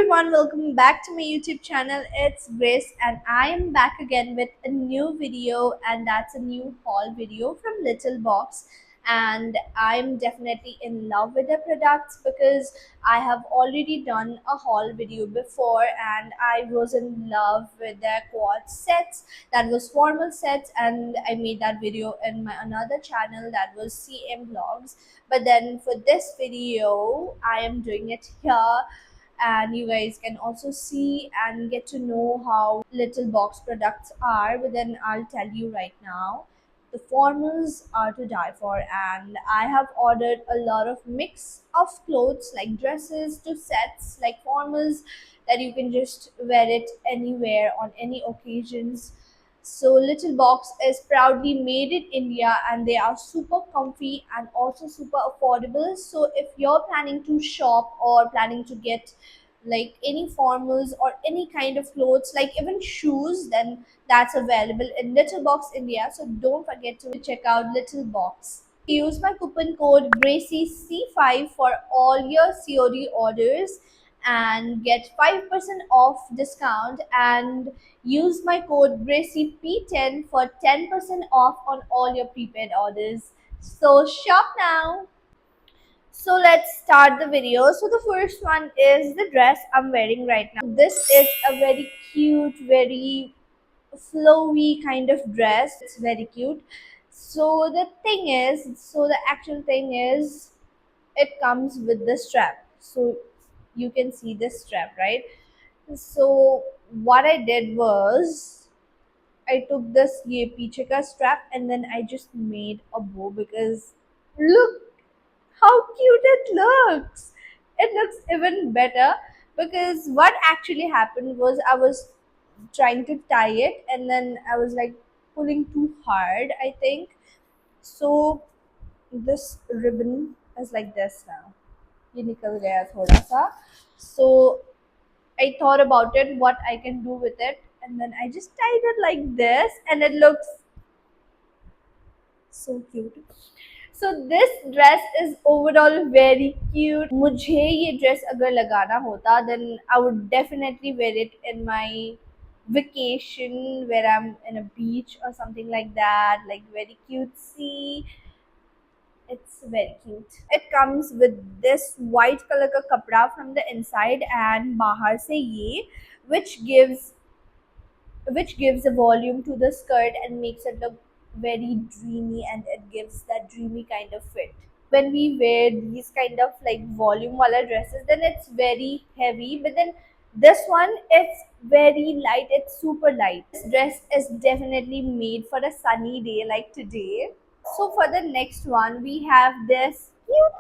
everyone, welcome back to my YouTube channel. It's Grace and I am back again with a new video, and that's a new haul video from Little Box. And I'm definitely in love with the products because I have already done a haul video before and I was in love with their quad sets, that was formal sets, and I made that video in my another channel, that was CM Vlogs. But then for this video I am doing it here, and you guys can also see and get to know how Little Box products are. But then I'll tell you right now, the formals are to die for, and I have ordered a lot of mix of clothes like dresses to sets like formals that you can just wear it anywhere on any occasions. So Little Box is proudly made in India and they are super comfy and also super affordable. So if you're planning to shop or planning to get like any formals or any kind of clothes, like even shoes, then that's available in Little Box India. So don't forget to check out Little Box. Use my coupon code GRACIEC5 for all your COD orders and get 5% off discount, and use my code GRACIEP10 for 10% off on all your prepaid orders. So shop now. So let's start the video. So the first one is the dress I'm wearing right now. This is a very cute, very flowy kind of dress. It's very cute. So the actual thing is, it comes with the strap. So you can see this strap, right? So what I did was, I took this ye piche ka strap and then I just made a bow because look how cute it looks. It looks even better because what actually happened was, I was trying to tie it and then I was like pulling too hard, I think. So this ribbon is like this now. ये निकल गया थोड़ा सा. So I thought about it, what I can do with it, and then I just tied it like this, and it looks so cute. So this dress is overall very cute. मुझे ये dress अगर लगाना होता, then I would definitely wear it in my vacation where I'm in a beach or something like that, like very cutesy. It's very cute. It comes with this white color का कपड़ा from the inside and बाहर से ये, which gives a volume to the skirt and makes it look very dreamy, and it gives that dreamy kind of fit. When we wear these kind of like volume wala dresses, then it's very heavy, but then this one, it's very light, it's super light. This dress is definitely made for a sunny day like today. So for the next one, we have this cute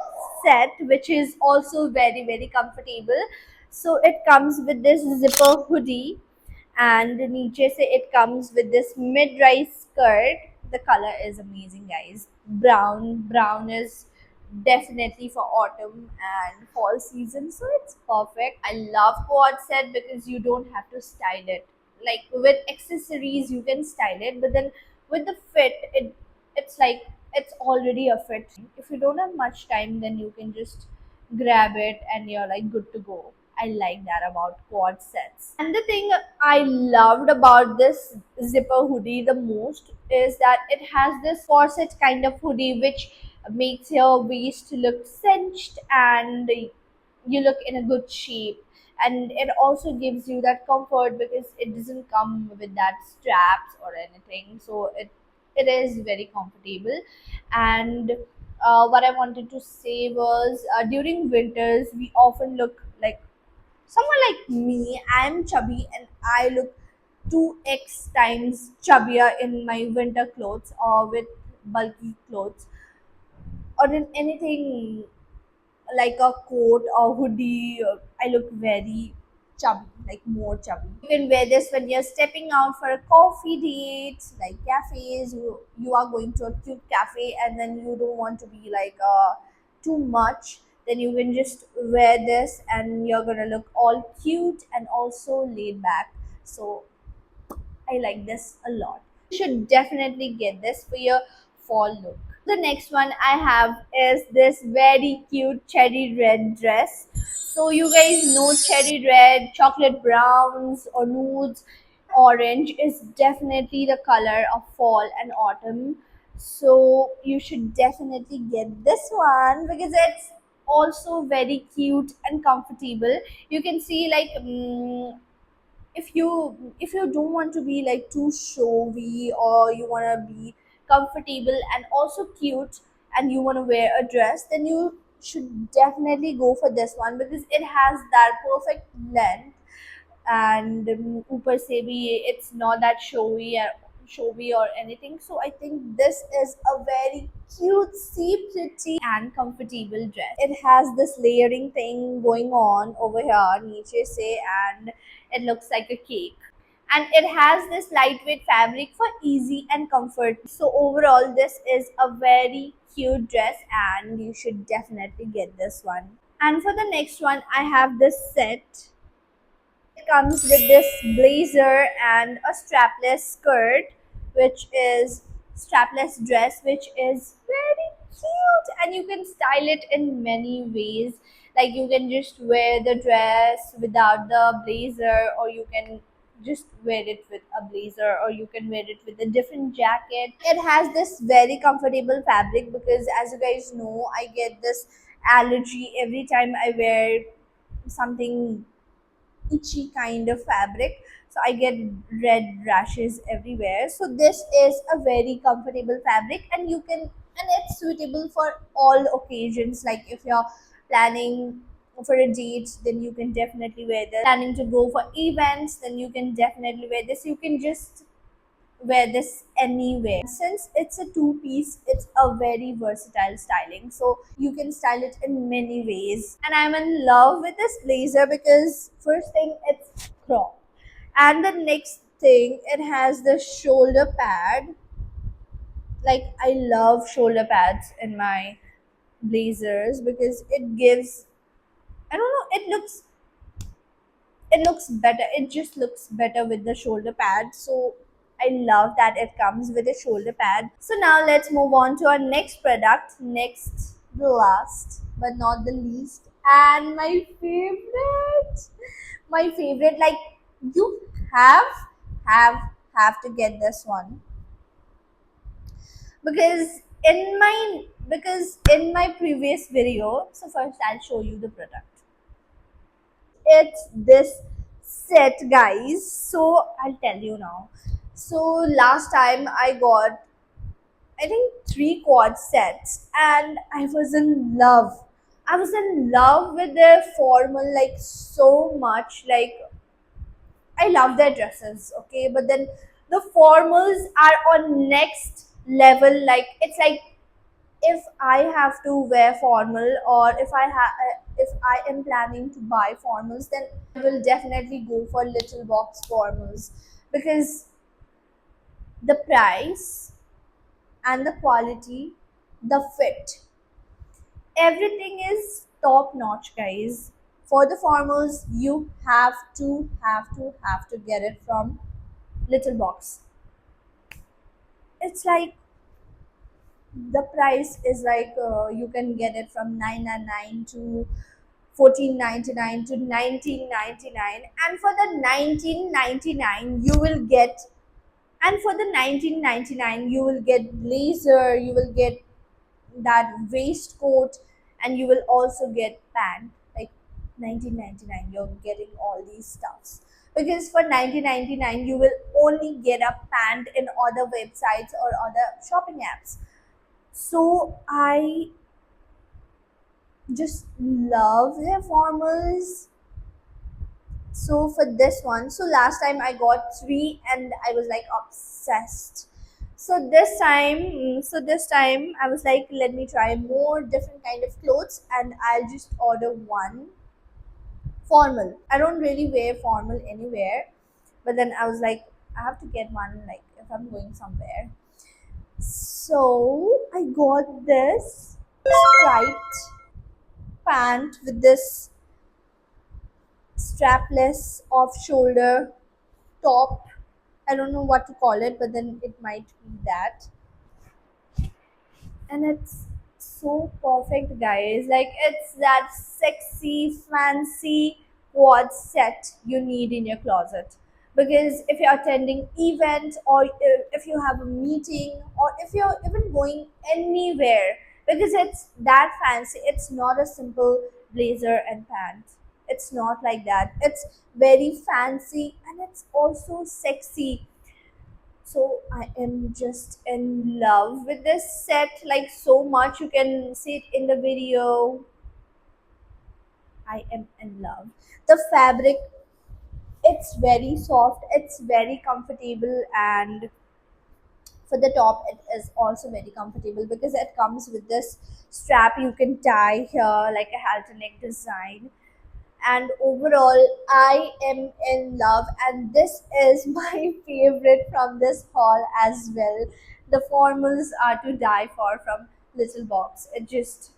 set which is also very very comfortable. So it comes with this zipper hoodie, and niche se it comes with this mid-rise skirt. The color is amazing, guys. Brown is definitely for autumn and fall season, so it's perfect. I love quad set because you don't have to style it. Like with accessories you can style it, but then with the fit, it's like it's already a fit. If you don't have much time, then you can just grab it and you're like good to go. I like that about quad sets. And the thing I loved about this zipper hoodie the most is that it has this corset kind of hoodie which makes your waist look cinched and you look in a good shape. And it also gives you that comfort because it doesn't come with that straps or anything. So it is very comfortable. And what I wanted to say was, during winters we often look like someone like me. I'm chubby and I look 2x times chubbier in my winter clothes or with bulky clothes or in anything like a coat or hoodie. I look very chubby, like more chubby. You can wear this when you're stepping out for a coffee date, like cafes. You are going to a cute cafe and then you don't want to be like too much. Then you can just wear this and you're gonna look all cute and also laid back. So I like this a lot. You should definitely get this for your fall look. The next one I have is this very cute cherry red dress. So you guys know cherry red, chocolate browns or nudes. Orange is definitely the color of fall and autumn. So you should definitely get this one because it's also very cute and comfortable. You can see like if you don't want to be like too showy, or you want to be comfortable and also cute, and you want to wear a dress, then you should definitely go for this one because it has that perfect length. And upar se bhi it's not that showy or anything. So I think this is a very cutesy, pretty and comfortable dress. It has this layering thing going on over here niche se, and it looks like a cake, and it has this lightweight fabric for easy and comfort. So overall this is a very cute dress and you should definitely get this one. And for the next one I have this set. It comes with this blazer and a strapless skirt, which is strapless dress, which is very cute, and you can style it in many ways. Like you can just wear the dress without the blazer, or you can just wear it with a blazer, or you can wear it with a different jacket. It has this very comfortable fabric because, as you guys know, I get this allergy every time I wear something itchy kind of fabric, so I get red rashes everywhere. So this is a very comfortable fabric, and it's suitable for all occasions. Like if you're planning for a date, then you can definitely wear this. Planning to go for events, then you can definitely wear this. You can just wear this anywhere. Since it's a two piece, it's a very versatile styling. So you can style it in many ways. And I'm in love with this blazer because first thing, it's crop. And the next thing, it has the shoulder pad. Like I love shoulder pads in my blazers because it gives, I don't know, it looks better. It just looks better with the shoulder pad. So I love that it comes with a shoulder pad. So now let's move on to our next product. Next, the last but not the least, and my favorite, like you have have have to get this one because in my previous video. So first I'll show you the product. It's this set, guys. So I'll tell you now. So last time I got, I think, three quad sets, and I was in love with their formal, like so much. Like I love their dresses, okay, but then the formals are on next level. Like it's like if I have to wear formal, or if I am planning to buy formals, then I will definitely go for Little Box formals because the price and the quality, the fit, everything is top notch, guys. For the formals, you have to get it from Little Box. It's like the price is like you can get it from 999 to 1499 to 1999, and for the 1999 you will get, and for the 1999 you will get blazer, you will get that waistcoat, and you will also get pant. Like 1999 you're getting all these stuffs, because for 1999 you will only get a pant in other websites or other shopping apps. So I just love their formals. So for this one, so last time I got three and I was like obsessed. So this time I was like, let me try more different kind of clothes, and I'll just order one formal. I don't really wear formal anywhere, but then I was like, I have to get one, like if I'm going somewhere. So I got this striped pant with this strapless off shoulder top. I don't know what to call it, but then it might be that. and it's so perfect, guys. Like, it's that sexy fancy quad set you need in your closet, because if you're attending event, or if you have a meeting, or if you're even going anywhere, because it's that fancy. It's not a simple blazer and pants. It's not like that. It's very fancy, and it's also sexy. So I am just in love with this set, like, so much. You can see it in the video. I am in love. The fabric, it's very soft, it's very comfortable, and for the top it is also very comfortable because it comes with this strap you can tie here, like a halter neck design. And overall, I am in love, and this is my favorite from this haul as well. The formals are to die for from Little Box. It's just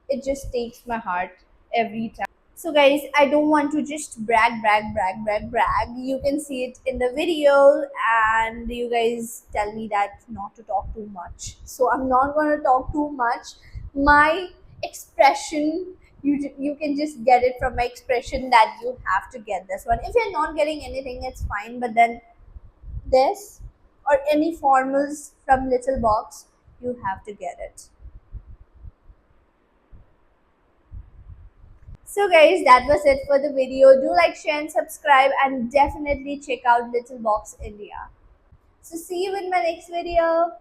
it just takes my heart every time. So guys, I don't want to just brag. You can see it in the video, and you guys tell me that not to talk too much. So I'm not going to talk too much. My expression, you can just get it from my expression that you have to get this one. If you're not getting anything, it's fine, but then this or any formals from Little Box, you have to get it. So guys, that was it for the video. Do like, share and subscribe, and definitely check out Little Box India. So see you in my next video.